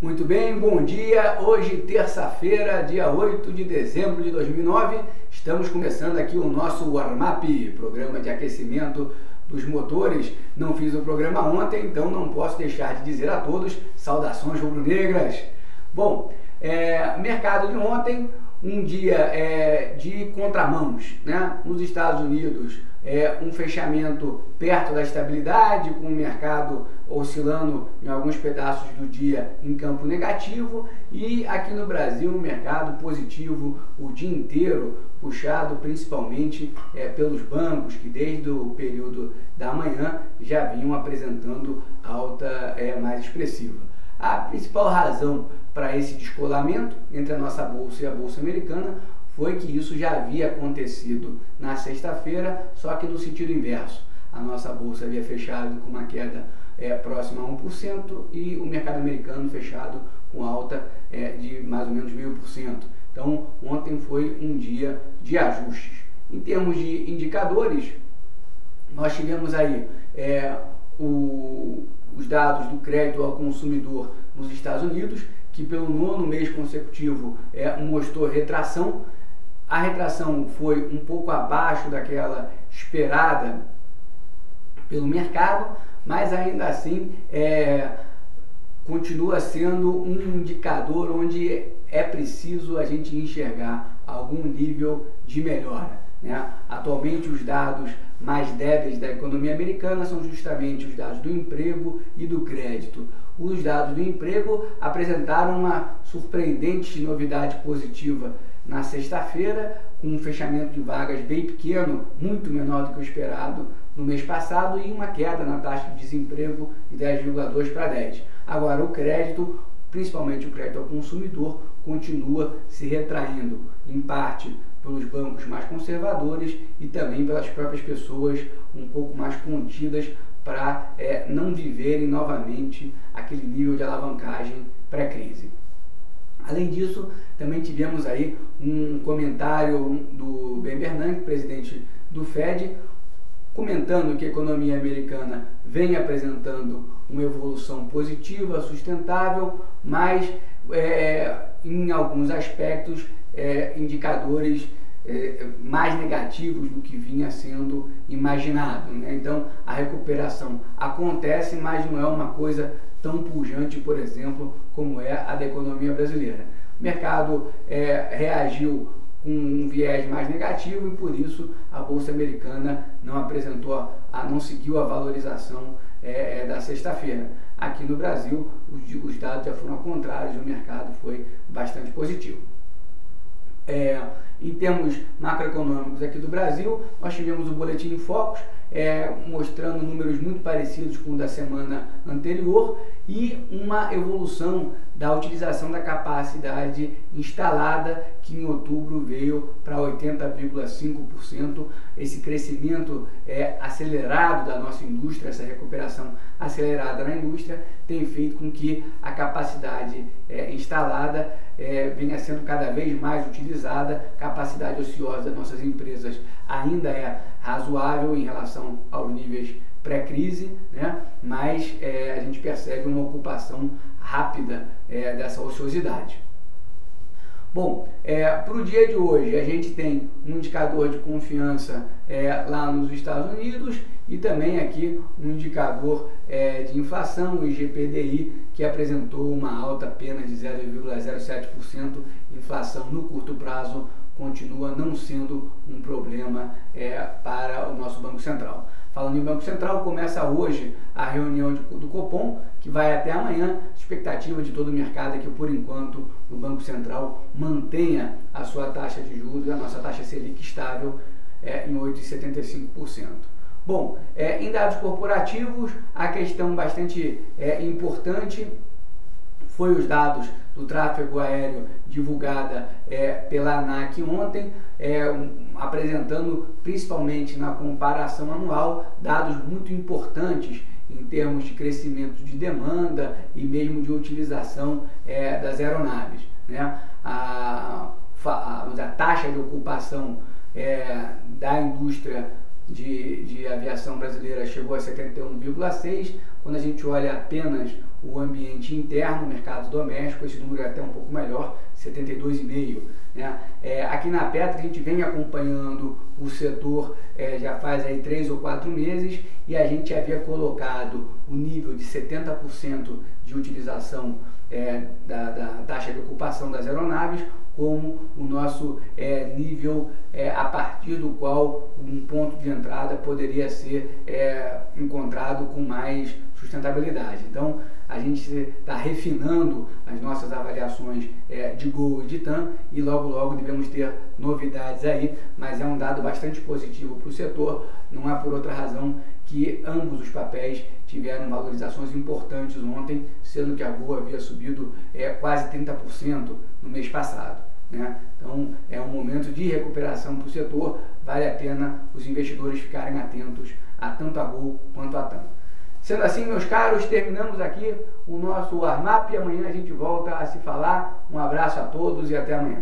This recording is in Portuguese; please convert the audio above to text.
Muito bem, bom dia. Hoje, terça-feira, dia 8 de dezembro de 2009, estamos começando aqui o nosso warm-up, programa de aquecimento dos motores. Não fiz o programa ontem, então não posso deixar de dizer a todos saudações rubro-negras. Bom, mercado de ontem, um dia de contramãos, né? Nos Estados Unidos, um fechamento perto da estabilidade, com o mercado oscilando em alguns pedaços do dia em campo negativo, e aqui no Brasil um mercado positivo o dia inteiro, puxado principalmente pelos bancos, que desde o período da manhã já vinham apresentando alta mais expressiva. A principal razão para esse descolamento entre a nossa bolsa e a bolsa americana foi que isso já havia acontecido na sexta-feira, só que no sentido inverso. A nossa bolsa havia fechado com uma queda próxima a 1% e o mercado americano fechado com alta de mais ou menos 0,5%. Então, ontem foi um dia de ajustes. Em termos de indicadores, nós tivemos aí os dados do crédito ao consumidor nos Estados Unidos, que pelo 9º mês consecutivo mostrou retração. A retração foi um pouco abaixo daquela esperada pelo mercado, mas ainda assim continua sendo um indicador onde é preciso a gente enxergar algum nível de melhora, né? Atualmente os dados mais débeis da economia americana são justamente os dados do emprego e do crédito. Os dados do emprego apresentaram uma surpreendente novidade positiva na sexta-feira, com um fechamento de vagas bem pequeno, muito menor do que o esperado no mês passado, e uma queda na taxa de desemprego de 10,2 para 10. Agora, o crédito, principalmente o crédito ao consumidor, continua se retraindo, em parte pelos bancos mais conservadores e também pelas próprias pessoas um pouco mais contidas para não viverem novamente aquele nível de alavancagem pré-crise. Além disso, também tivemos aí um comentário do Ben Bernanke, presidente do Fed, comentando que a economia americana vem apresentando uma evolução positiva, sustentável, mas em alguns aspectos indicadores mais negativos do que vinha sendo imaginado, né? Então a recuperação acontece, mas não é uma coisa tão pujante, por exemplo, como é a da economia brasileira. O mercado reagiu com um viés mais negativo e por isso a bolsa americana não seguiu a valorização da sexta-feira. Aqui no Brasil os dados já foram ao contrário, o mercado foi bastante positivo. Em termos macroeconômicos aqui do Brasil, nós tivemos o Boletim Focus, mostrando números muito parecidos com o da semana anterior e uma evolução da utilização da capacidade instalada, que em outubro veio para 80,5%. Esse crescimento acelerado da nossa indústria, essa recuperação acelerada na indústria, tem feito com que a capacidade instalada venha sendo cada vez mais utilizada. Capacidade ociosa das nossas empresas ainda é razoável em relação aos níveis pré-crise, né? Mas a gente percebe uma ocupação rápida dessa ociosidade. Bom, para o dia de hoje a gente tem um indicador de confiança lá nos Estados Unidos e também aqui um indicador de inflação, o IGPDI, que apresentou uma alta apenas de 0,07%. Inflação no curto prazo continua não sendo um problema para o nosso Banco Central. Falando em Banco Central, começa hoje a reunião do Copom, que vai até amanhã. Expectativa de todo o mercado é que, por enquanto, o Banco Central mantenha a sua taxa de juros, a nossa taxa Selic estável em 8,75%. Bom, em dados corporativos, a questão bastante importante foi os dados do tráfego aéreo divulgada pela ANAC ontem, apresentando principalmente na comparação anual dados muito importantes em termos de crescimento de demanda e mesmo de utilização das aeronaves, né? A taxa de ocupação da indústria de aviação brasileira chegou a 71,6%. Quando a gente olha apenas o ambiente interno, mercado doméstico, esse número é até um pouco melhor, 72,5%. Né? Aqui na Petro a gente vem acompanhando o setor já faz aí 3 ou 4 meses e a gente havia colocado o nível de 70% de utilização da taxa de ocupação das aeronaves como o nosso nível a partir do qual um ponto de entrada poderia ser encontrado com mais sustentabilidade. Então, a gente está refinando as nossas avaliações de Gol e de TAM e logo devemos ter novidades aí, mas é um dado bastante positivo para o setor, não é por outra razão que ambos os papéis tiveram valorizações importantes ontem, sendo que a Gol havia subido quase 30% no mês passado. Né? Então é um momento de recuperação para o setor, vale a pena os investidores ficarem atentos a tanto a Gol quanto a TAM. Sendo assim, meus caros, terminamos aqui o nosso Armap e amanhã a gente volta a se falar. Um abraço a todos e até amanhã.